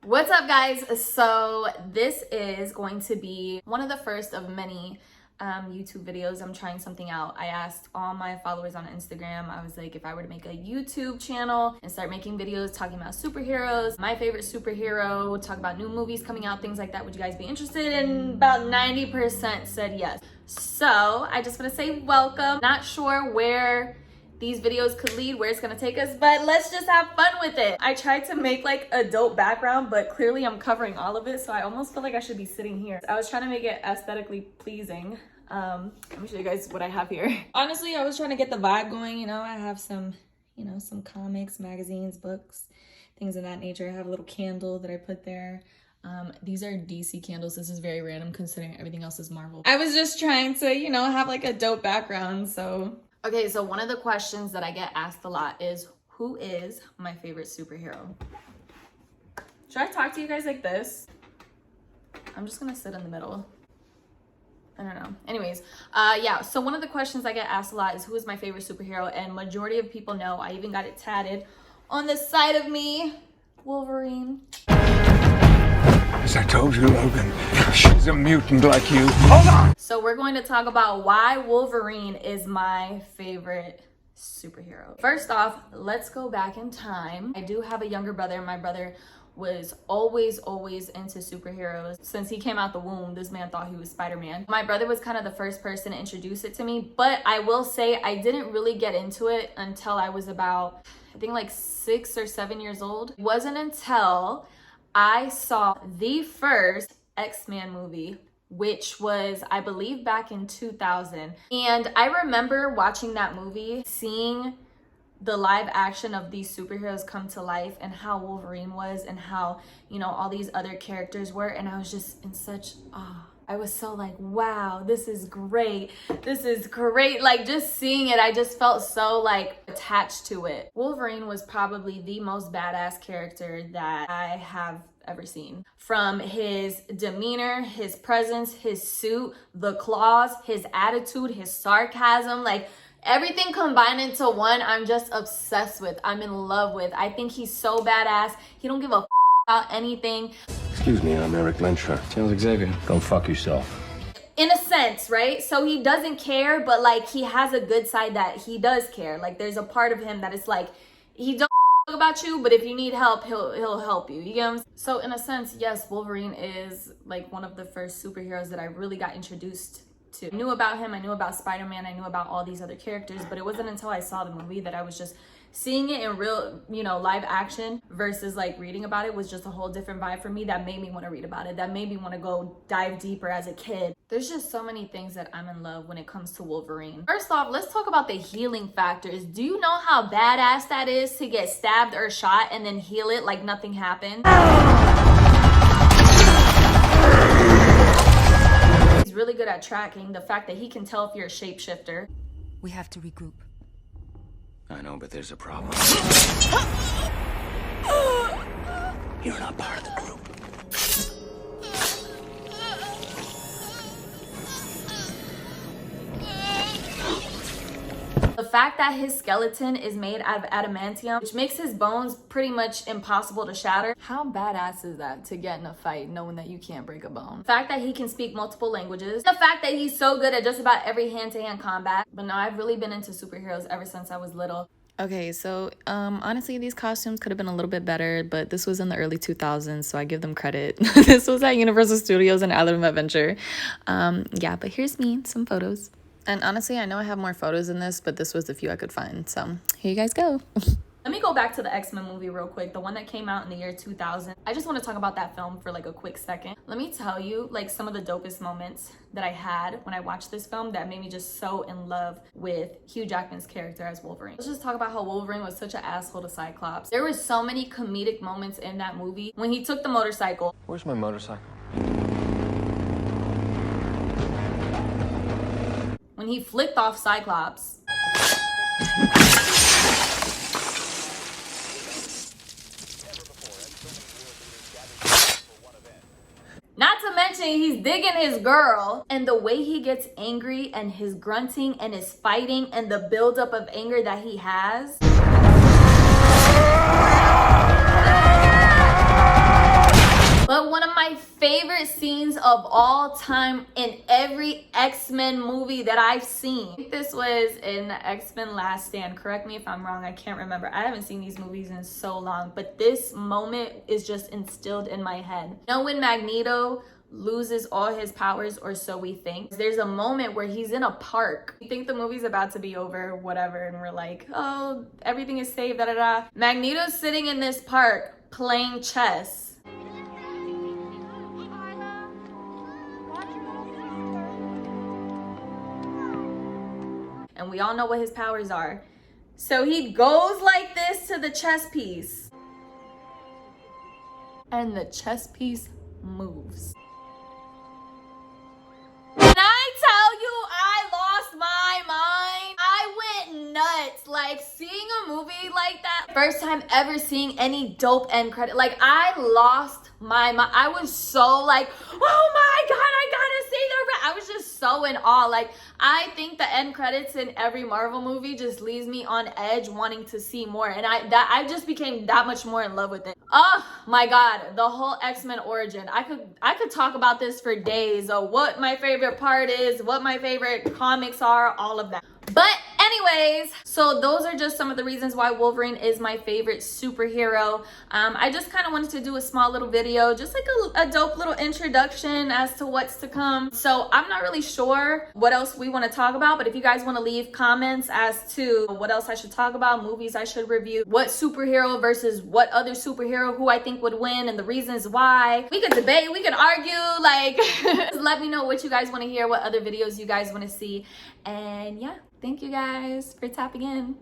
What's up, guys? So this is going to be one of the first of many YouTube videos. I'm trying something out. I asked all my followers on Instagram, I was like, if I were to make a YouTube channel and start making videos talking about superheroes, my favorite superhero, talk about new movies coming out, things like that, would you guys be interested? And about 90% said yes. So I just want to say welcome. Not sure where these videos could lead, where it's gonna take us, but let's just have fun with it. I tried to make like a dope background, but clearly I'm covering all of it, so I almost feel like I should be sitting here. I was trying to make it aesthetically pleasing. Let me show you guys what I have here. Honestly, I was trying to get the vibe going, you know. I have some, some comics, magazines, books, things of that nature. I have a little candle that I put there. These are DC candles. This is very random considering everything else is Marvel. I was just trying to, have like a dope background, so. Okay, so one of the questions that I get asked a lot is, who is my favorite superhero? Should I talk to you guys like this? I'm just gonna sit in the middle. I don't know. Anyways, yeah, so one of the questions I get asked a lot is, who is my favorite superhero? And majority of people know. I even got it tatted on the side of me. Wolverine. As I told you, Logan, she's a mutant like you. Hold on! So we're going to talk about why Wolverine is my favorite superhero. First off, let's go back in time. I do have a younger brother. My brother was always into superheroes. Since he came out the womb, this man thought he was Spider-Man. My brother was kind of the first person to introduce it to me, but I will say I didn't really get into it until I was about, I think like 6 or 7 years old. It wasn't until I saw the first X-Men movie, which was, I believe, back in 2000. And I remember watching that movie, seeing the live action of these superheroes come to life and how Wolverine was and how, all these other characters were. And I was just in such awe. I was so like, wow, this is great. This is great. Like, just seeing it, I just felt so like attached to it. Wolverine was probably the most badass character that I have ever seen. From his demeanor, his presence, his suit, the claws, his attitude, his sarcasm, like everything combined into one, I'm just obsessed with. I'm in love with. I think he's so badass. He don't give a about anything. Excuse me, I'm Eric Lensher. Tell Xavier. Go fuck yourself. In a sense, right? So he doesn't care, but like he has a good side that he does care. Like there's a part of him that is like, he don't about you, but if you need help, he'll help you. You get what I'm saying? So in a sense, yes, Wolverine is like one of the first superheroes that I really got introduced to. I knew about him, I knew about Spider-Man, I knew about all these other characters, but it wasn't until I saw the movie that I was just seeing it in real, live action versus like reading about it was just a whole different vibe for me that made me want to read about it, that made me want to go dive deeper as a kid. There's just so many things that I'm in love when it comes to Wolverine. First off, let's talk about the healing factors. Do you know how badass that is to get stabbed or shot and then heal it like nothing happened? He's really good at tracking. The fact that he can tell if you're a shapeshifter. We have to regroup. I know, but there's a problem. You're not part of the group. The fact that his skeleton is made out of adamantium, which makes his bones pretty much impossible to shatter. How badass is that to get in a fight knowing that you can't break a bone? The fact that he can speak multiple languages. The fact that he's so good at just about every hand-to-hand combat. But no, I've really been into superheroes ever since I was little. Okay, so honestly, these costumes could have been a little bit better, but this was in the early 2000s, so I give them credit. This was at Universal Studios and Island of Adventure. Yeah, but here's me, some photos. And honestly, I know I have more photos in this, but this was the few I could find. So here you guys go. Let me go back to the X-Men movie real quick, the one that came out in the year 2000. I just want to talk about that film for like a quick second. Let me tell you like some of the dopest moments that I had when I watched this film that made me just so in love with Hugh Jackman's character as Wolverine. Let's just talk about how Wolverine was such an asshole to Cyclops. There were so many comedic moments in that movie when he took the motorcycle. Where's my motorcycle? When he flicked off Cyclops. Not to mention he's digging his girl, and the way he gets angry and his grunting and his fighting and the buildup of anger that he has. of all time in every X-Men movie that I've seen. I think this was in X-Men Last Stand. Correct me if I'm wrong, I can't remember. I haven't seen these movies in so long, but this moment is just instilled in my head. You know when Magneto loses all his powers, or so we think? There's a moment where he's in a park. We think the movie's about to be over, whatever, and we're like, oh, everything is safe, da da da. Magneto's sitting in this park playing chess. And we all know what his powers are. So he goes like this to the chess piece. And the chess piece moves. When I tell you I lost my mind, I went nuts. Like, seeing a movie like that, first time ever seeing any dope end credit, like, I lost my mind. I was so like, oh my God, I gotta see the I was just so in awe. Like, I think the end credits in every Marvel movie just leaves me on edge wanting to see more, and I just became that much more in love with it. Oh my God, the whole X-Men origin. I could talk about this for days. What my favorite part is, what my favorite comics are, all of that. But anyways, so those are just some of the reasons why Wolverine is my favorite superhero. I just kind of wanted to do a small little video, just like a dope little introduction as to what's to come. So I'm not really sure what else we want to talk about, but if you guys want to leave comments as to what else I should talk about, movies I should review, what superhero versus what other superhero, who I think would win and the reasons why, we could debate, we could argue, like, just let me know what you guys want to hear, what other videos you guys want to see. And yeah, thank you guys for tapping in.